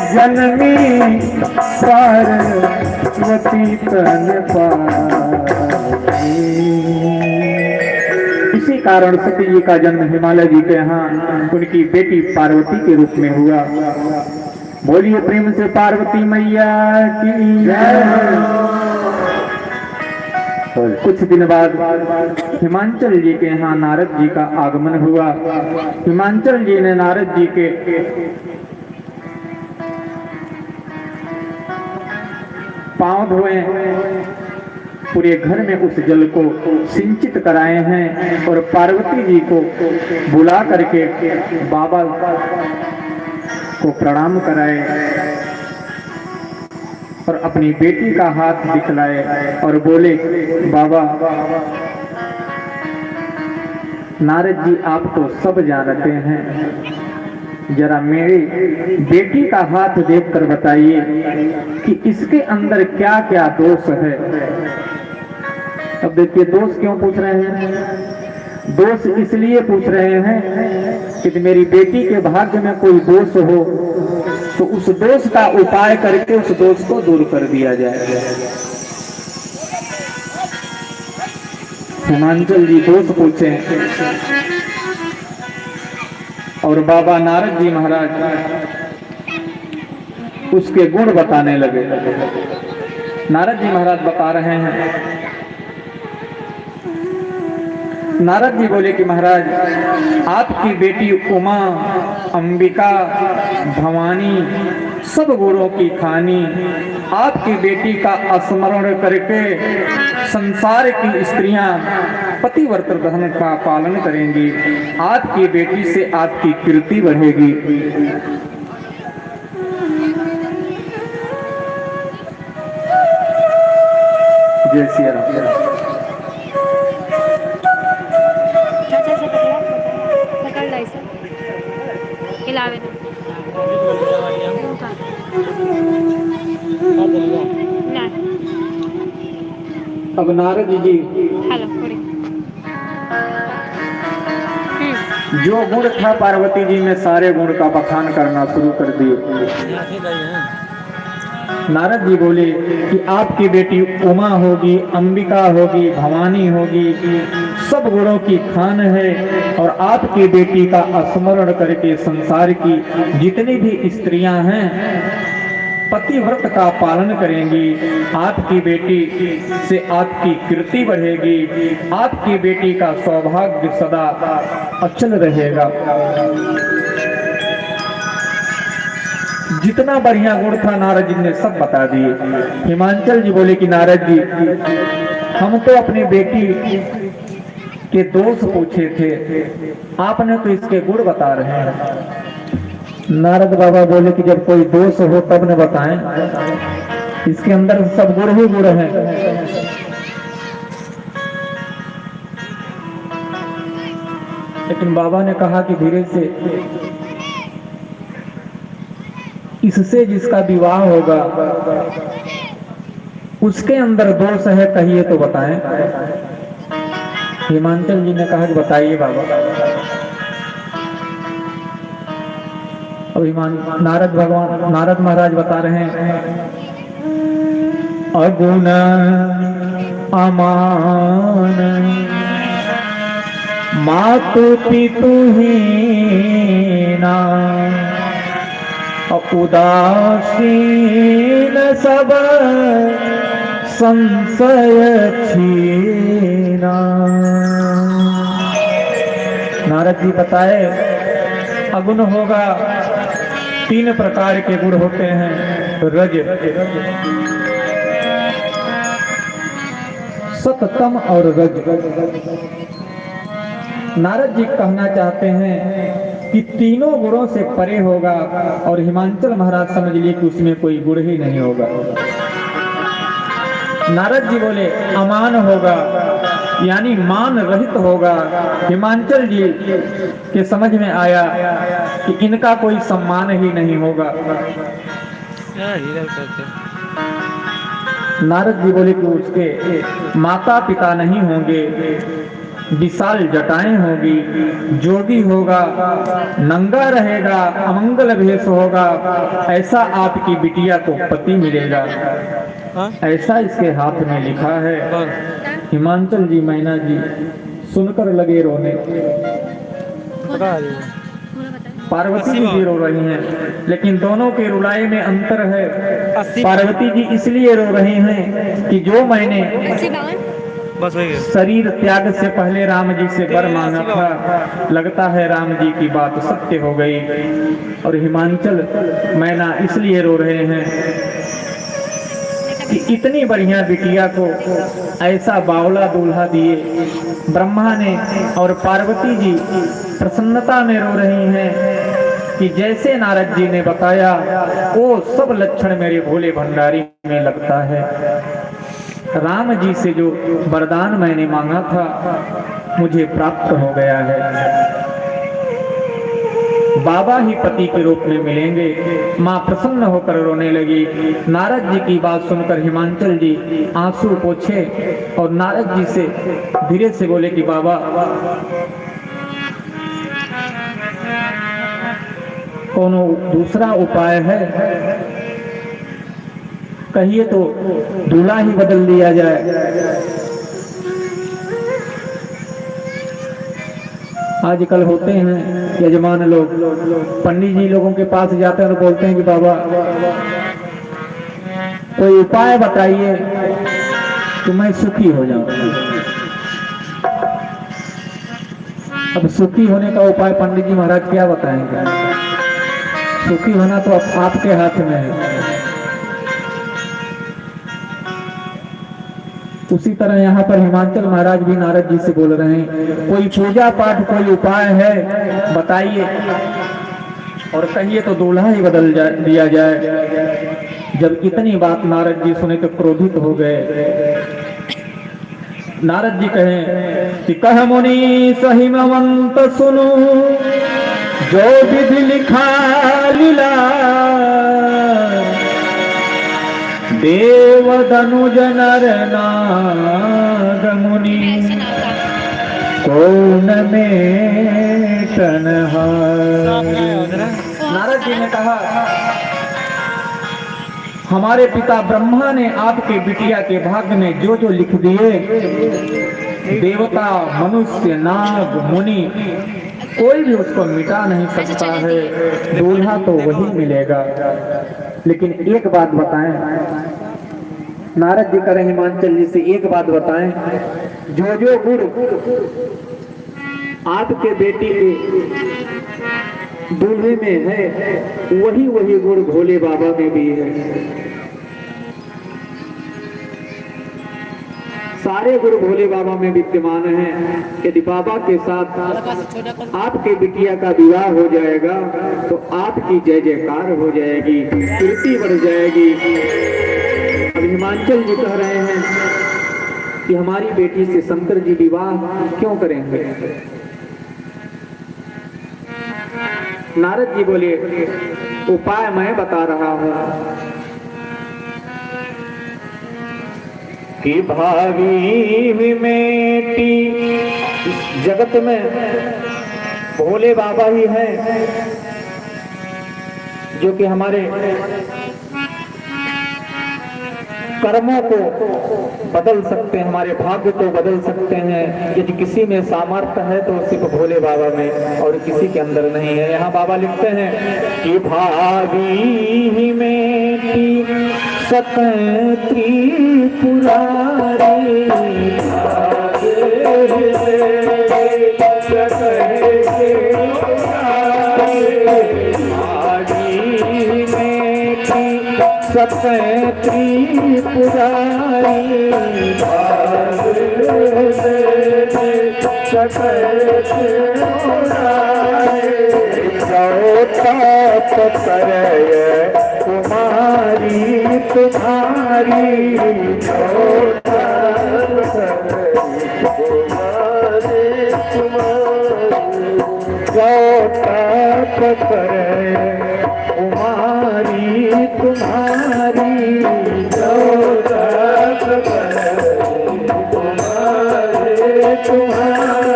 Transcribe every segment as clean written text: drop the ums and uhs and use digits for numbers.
जननी पार्वती तन पाए। इसी कारण सती जी का जन्म हिमालय जी के यहाँ उनकी बेटी पार्वती के रूप में हुआ। बोलिए प्रेम से पार्वती मैया की जय। कुछ दिन बाद हिमांचल जी के यहाँ नारद जी का आगमन हुआ। हिमांचल जी ने नारद जी के पांव धोए, पूरे घर में उस जल को सिंचित कराए हैं और पार्वती जी को बुला करके बाबा को प्रणाम कराए और अपनी बेटी का हाथ दिखलाए और बोले, बाबा नारद जी आप तो सब जानते हैं, जरा मेरी बेटी का हाथ देखकर बताइए कि इसके अंदर क्या क्या दोष है। अब देखिए दोष क्यों पूछ रहे हैं। दोष इसलिए पूछ रहे हैं कि मेरी बेटी के भाग्य में कोई दोष हो तो उस दोष का उपाय करके उस दोष को दूर कर दिया जाए। हिमांचल जी दोष पूछे और बाबा नारद जी महाराज उसके गुण बताने लगे। नारद जी महाराज बता रहे हैं, नारद जी बोले कि महाराज आपकी बेटी उमा, अंबिका, भवानी सब गुणों की खानी, आपकी बेटी का स्मरण करके संसार की स्त्रियां पतिव्रत धर्म का पालन करेंगी। आपकी बेटी से आपकी कीर्ति बढ़ेगी। जय सिया राम। अब नारद जी जो गुण था पार्वती जी में सारे गुण का बखान करना शुरू कर दिए। नारद जी बोले कि आपकी बेटी उमा होगी, अंबिका होगी, भवानी होगी, सब गुणों की खान है और आपकी बेटी का स्मरण करके संसार की जितनी भी स्त्रियां हैं पतिव्रत का पालन करेंगी। आपकी बेटी से आपकी कीर्ति बढ़ेगी, आपकी बेटी का सौभाग्य सदा अचल रहेगा। जितना बढ़िया गुण था नारद जी ने सब बता दिए। हिमांचल जी बोले कि नारद जी हम तो अपनी बेटी के दोष पूछे थे, आपने तो इसके गुण बता रहे हैं। नारद बाबा बोले कि जब कोई दोष हो तब न बताएं, इसके अंदर सब गुण ही गुण है। लेकिन बाबा ने कहा कि धीरे से इससे जिसका विवाह होगा उसके अंदर दोष है, कहिए तो बताएं। हिमांचल जी ने कहा कि बताइए बाबा। नारद महाराज बता रहे हैं, अगुण अमान मातु पितु हीना उदासीन सब संशय छीना। नारद जी बताए अगुण होगा, 3 प्रकार के गुण होते हैं, रज, सततम और रज। नारद जी कहना चाहते हैं कि तीनों गुणों से परे होगा और हिमांचल महाराज समझ लिए कि उसमें कोई गुण ही नहीं होगा। नारद जी बोले अमान होगा, यानी मान रहित होगा। हिमांचल जी के समझ में आया कि इनका कोई सम्मान ही नहीं होगा। नारद जी बोले कि उसके माता पिता नहीं होंगे, विशाल जटाएं होगी, जो भी होगा नंगा रहेगा, अमंगल भेष होगा, ऐसा आपकी बिटिया को पति मिलेगा। ऐसा इसके हाथ में लिखा है। हिमांचल जी, मैना जी सुनकर लगे रोने। पार्वती जी भी रो रही हैं, लेकिन दोनों के रुलाए में अंतर है। पार्वती जी इसलिए रो रही हैं कि जो मैंने शरीर त्याग से पहले राम जी से वर मांगा था, लगता है राम जी की बात सत्य हो गई। और हिमांचल मैना इसलिए रो रहे हैं कि इतनी बढ़िया बिटिया को ऐसा बावला दूल्हा दिए ब्रह्मा ने, और पार्वती जी प्रसन्नता में रो रही हैं कि जैसे नारद जी ने बताया वो सब लक्षण मेरे भोले भंडारी में लगता है। राम जी से जो वरदान मैंने मांगा था मुझे प्राप्त हो गया है। बाबा ही पति के रूप में मिलेंगे। माँ प्रसन्न होकर रोने लगी। नारद जी की बात सुनकर हिमांचल जी आंसू पोंछे और नारद जी से धीरे से बोले कि बाबा, कोनो दूसरा उपाय है? कहिए तो दूल्हा ही बदल दिया जाए। आजकल होते हैं यजमान लोग, पंडित जी लोगों के पास जाते हैं और बोलते हैं कि बाबा कोई उपाय बताइए तो मैं सुखी हो जाऊं। अब सुखी होने का उपाय पंडित जी महाराज क्या बताएंगे? सुखी होना तो आपके हाथ में है। उसी तरह यहाँ पर हिमांचल महाराज भी नारद जी से बोल रहे हैं, कोई पूजा पाठ, कोई उपाय है बताइए, और कहिए तो दूल्हा ही बदल दिया जाए। जब इतनी बात नारद जी सुने तो क्रोधित हो गए। नारद जी कहें कि कह मुनि सहिमवंत सुनो, जो विधि लिखा लीला, देव धनुज नर नाग मुनि, कौन में तन्हार। नारद जी ने कहा, हमारे पिता ब्रह्मा ने आपके बिटिया के भाग्य में जो जो लिख दिए, देवता, मनुष्य, नाग, मुनि, कोई भी उसको मिटा नहीं सकता है। दूल्हा तो वही मिलेगा। लेकिन एक बात बताएं, नारद जी करें हिमांचल जी से एक बात बताएं, जो जो गुण आपके बेटी के दूल्हे में है, वही वही गुण भोले बाबा में भी है। सारे गुण भोले बाबा में विद्यमान हैं। यदि बाबा के साथ आपके बिटिया का विवाह हो जाएगा तो आपकी जय जयकार हो जाएगी, कीर्ति बढ़ जाएगी। अब हिमांचल जी कह रहे हैं कि हमारी बेटी से शंकर जी विवाह क्यों करेंगे? नारद जी बोले, उपाय मैं बता रहा हूं कि भावी मेटी इस जगत में भोले बाबा ही हैं जो कि हमारे कर्मों को बदल सकते हैं, हमारे भाग्य को बदल सकते हैं। यदि किसी में सामर्थ्य है तो सिर्फ भोले बाबा में, और किसी के अंदर नहीं है। यहाँ बाबा लिखते हैं कि भावी में सकती पुरारी, सकती पुरारी, कुमारी तुम्हारी, कुमारी तुम्हारी, तुम्हारे तुम्हारे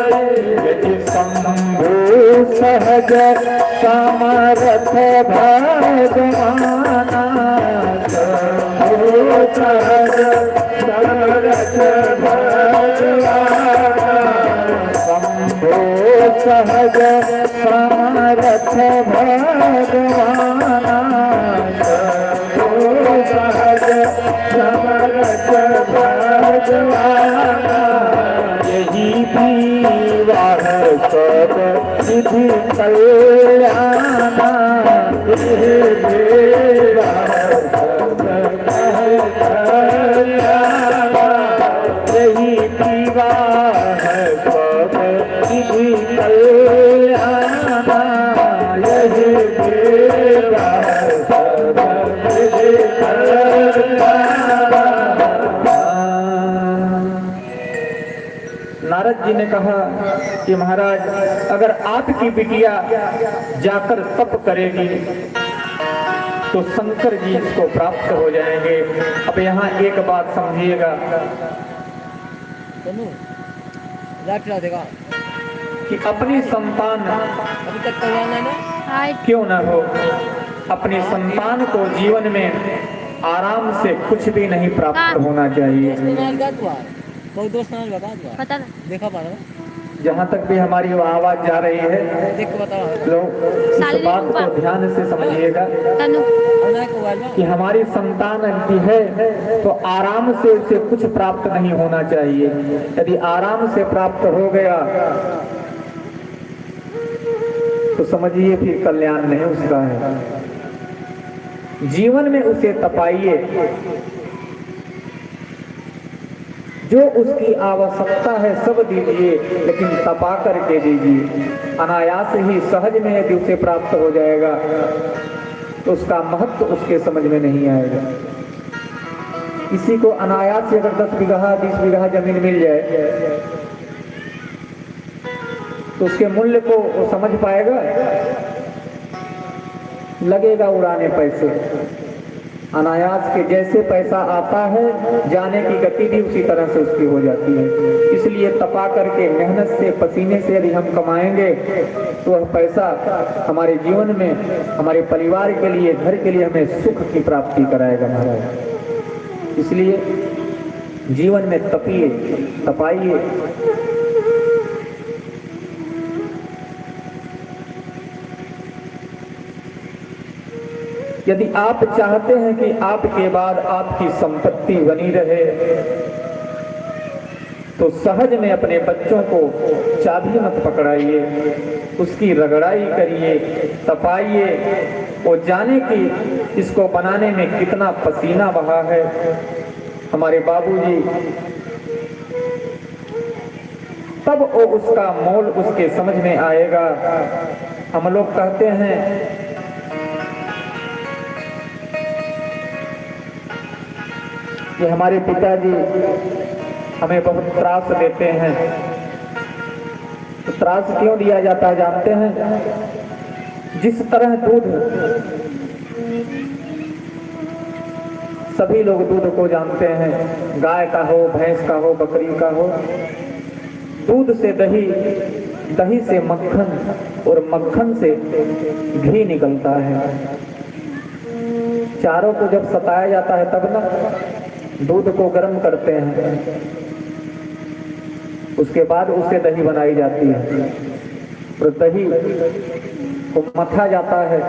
यही विवाह सब विधि कल्याणा, यही विवाह सब विधि कल्याणा। नारद जी ने कहा कि महाराज अगर आपकी बिटिया जाकर तप करेगी तो शंकर जी इसको प्राप्त हो जाएंगे। अब यहाँ एक बात समझिएगा कि अपनी संतान अभी तक कल्याण है ना क्यों ना हो, अपनी संतान को जीवन में आराम से कुछ भी नहीं प्राप्त होना चाहिए। पता ना देखा पा रहा जहाँ तक भी हमारी वो आवाज जा रही है, देख के बताओ लोग इस बात को ध्यान से समझिएगा कि हमारी संतान की है तो आराम से उसे कुछ प्राप्त नहीं होना चाहिए। यदि आराम से प्राप्त हो गया तो समझिए फिर कल्याण नहीं उसका है। जीवन में उसे तपाइए, जो उसकी आवश्यकता है सब दीजिए, लेकिन तपा करके दीजिए। अनायास ही सहज में यदि उसे प्राप्त हो जाएगा तो उसका महत्व उसके समझ में नहीं आएगा। किसी को अनायास से अगर 10 बीघा 20 बीघा जमीन मिल जाए तो उसके मूल्य को वो समझ पाएगा? लगेगा उड़ाने पैसे। अनायास के जैसे पैसा आता है जाने की गति भी उसी तरह से उसकी हो जाती है। इसलिए तपा करके मेहनत से पसीने से यदि हम कमाएंगे तो वह पैसा हमारे जीवन में हमारे परिवार के लिए घर के लिए हमें सुख की प्राप्ति कराएगा महाराज। इसलिए जीवन में तपिए, तपाइए। यदि आप चाहते हैं कि आपके बाद आपकी संपत्ति बनी रहे तो सहज में अपने बच्चों को चाबी मत पकड़ाइए, उसकी रगड़ाई करिए, तपाइए। वो जाने कि इसको बनाने में कितना पसीना बहा है। हमारे बाबूजी, तब वो उसका मोल उसके समझ में आएगा। हम लोग कहते हैं कि हमारे पिताजी हमें बहुत त्रास देते हैं। तो त्रास क्यों दिया जाता है जानते हैं? जिस तरह दूध, सभी लोग दूध को जानते हैं, गाय का हो, भैंस का हो, बकरी का हो। दूध से दही, दही से मक्खन और मक्खन से घी निकलता है। चारों को जब सताया जाता है तब ना दूध को गर्म करते हैं, उसके बाद उससे दही बनाई जाती है। और दही को मथा जाता है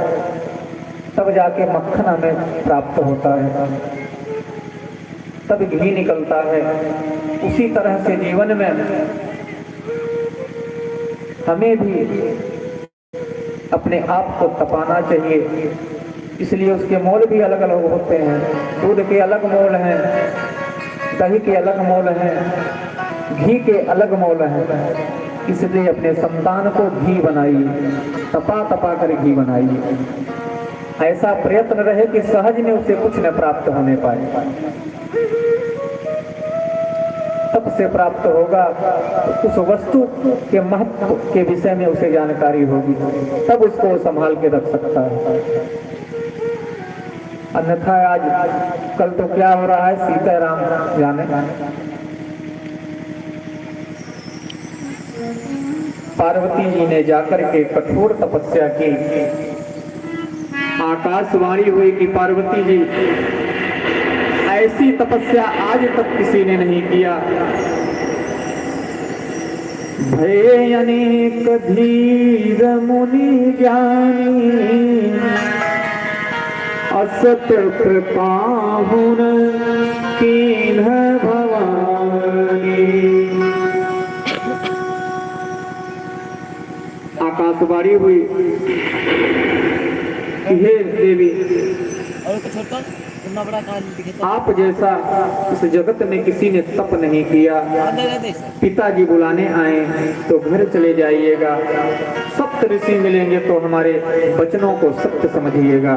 तब जाके मक्खन हमें प्राप्त होता है, तब घी निकलता है। उसी तरह से जीवन में हमें भी अपने आप को तपाना चाहिए। इसलिए उसके मोल भी अलग अलग होते हैं। दूध के अलग मोल हैं, दही के अलग मोल हैं, घी के अलग मोल हैं। इसलिए अपने संतान को घी बनाइए, तपा तपा कर घी बनाइए। ऐसा प्रयत्न रहे कि सहज में उसे कुछ न प्राप्त होने पाए। तब से प्राप्त होगा उस वस्तु के महत्व के विषय में उसे जानकारी होगी, तब उसको संभाल के रख सकता है। अन्यथा आज कल तो क्या हो रहा है सीताराम जाने। पार्वती जी ने जाकर के कठोर तपस्या की। आकाशवाणी हुई कि पार्वती जी, ऐसी तपस्या आज तक किसी ने नहीं किया। भय अनेक धीर मुनि ज्ञानी, असत पाहुन कीन्ह भवानी। आकाशवाणी हुई कि हे देवी, और कुछ छोड़ता इतना बड़ा कान दिखे तो आप जैसा इस जगत में किसी ने तप नहीं किया। अंदर रहते सर पिताजी बुलाने आए तो घर चले जाइएगा। सप्त ऋषि मिलेंगे तो हमारे वचनों को सत्य समझिएगा।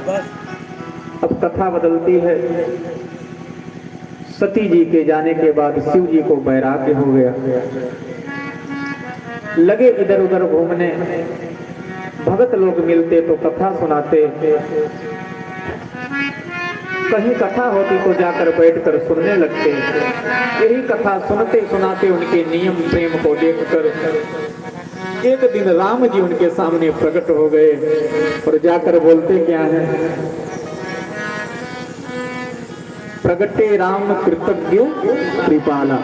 बस अब कथा बदलती है। सती जी के जाने के बाद शिव जी को वैराग्य हो गया, लगे इधर उधर घूमने। भगत लोग मिलते तो कथा सुनाते, कहीं कथा होती तो जाकर बैठकर सुनने लगते। यही कथा सुनते सुनाते उनके नियम प्रेम को देखकर एक दिन राम जी उनके सामने प्रकट हो गए और जाकर बोलते क्या है, प्रगटे राम कृतज्ञ कृपाला।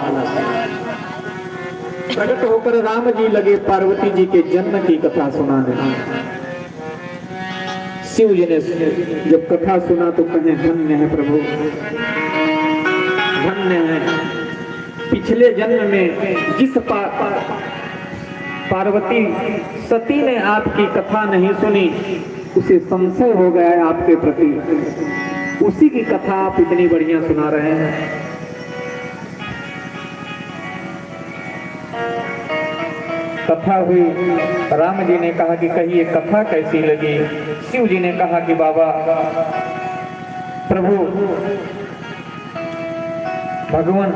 प्रकट होकर राम जी लगे पार्वती जी के जन्म की कथा सुनाने। शिव जी ने जब कथा सुना तो कहे धन्य है प्रभु, धन्य है। पिछले जन्म में जिस पार्वती सती ने आपकी कथा नहीं सुनी, उसे संशय हो गया है आपके प्रति, उसी की कथा आप इतनी बढ़िया सुना रहे हैं। कथा हुई, राम जी ने कहा कि कहिए कथा कैसी लगी। शिव जी ने कहा कि बाबा प्रभु भगवान,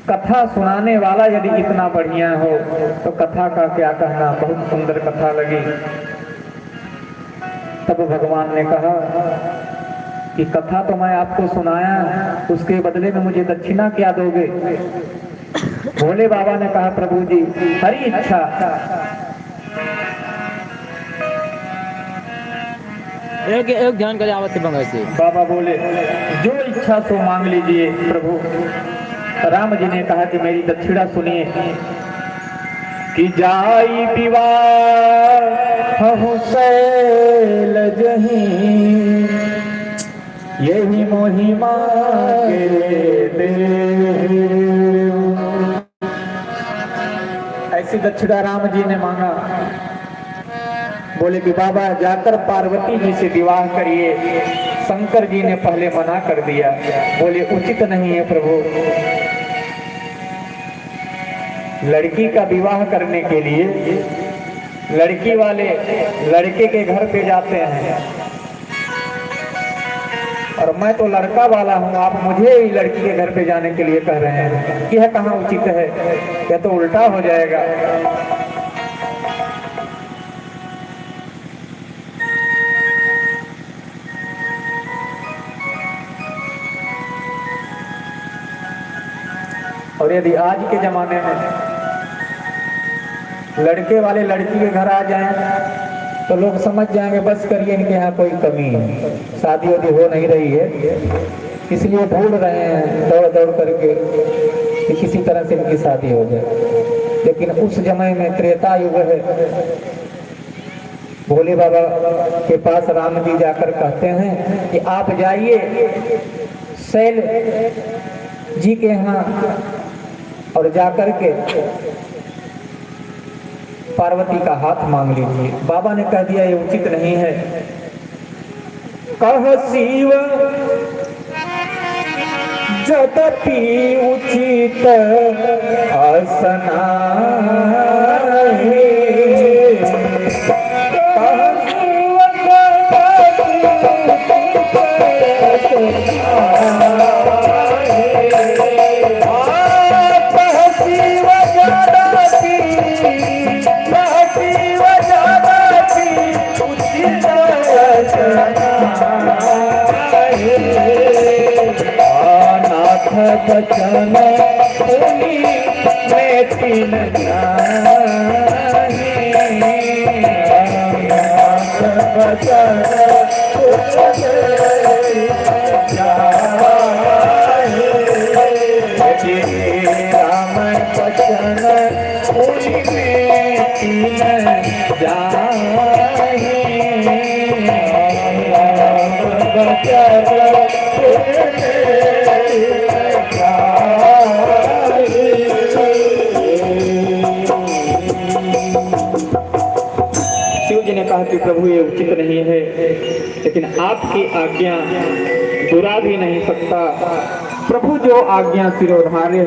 कथा सुनाने वाला यदि इतना बढ़िया हो तो कथा का क्या कहना, बहुत सुंदर कथा लगी। तब भगवान ने कहा कि कथा तो मैं आपको सुनाया, उसके बदले में मुझे दक्षिणा क्या दोगे। भोले बाबा ने कहा प्रभु जी हरी इच्छा। एक ध्यान कर आवत बंगा से बाबा बोले जो इच्छा सो मांग लीजिए प्रभु। राम जी ने कहा कि मेरी दक्षिणा सुनिए कि जाई विवाह हुसैल जही, यही मोही मांगे दे। ऐसी दक्षिणा राम जी ने मांगा। बोले कि बाबा जाकर पार्वती जी से विवाह करिए। शंकर जी ने पहले मना कर दिया, बोले उचित नहीं है प्रभु। लड़की का विवाह करने के लिए लड़की वाले लड़के के घर पे जाते हैं, और मैं तो लड़का वाला हूँ, आप मुझे ही लड़की के घर पे जाने के लिए कह रहे हैं। यह कहाँ उचित है, यह तो उल्टा हो जाएगा। और यदि आज के जमाने में लड़के वाले लड़की के घर आ जाएं तो लोग समझ जाएंगे बस करिए, इनके यहाँ कोई कमी है, शादी वादी हो नहीं रही है, इसलिए ढूंढ रहे हैं दौड़ दौड़ करके कि किसी तरह से इनकी शादी हो जाए। लेकिन उस समय में त्रेता युग है। भोले बाबा के पास राम जी जाकर कहते हैं कि आप जाइए शैल जी के यहाँ और जाकर के पार्वती का हाथ मांग लीजिए। बाबा ने कह दिया ये उचित नहीं है। कह शिव जदपि उचित असना बचन बोली मैं तीन बचन राम बचन बोली मैं तीन शिव जी ने कहा कि प्रभु ये उचित नहीं है, लेकिन आपकी आज्ञा बुरा भी नहीं सकता। प्रभु जो आज्ञा सिरोधार्य है।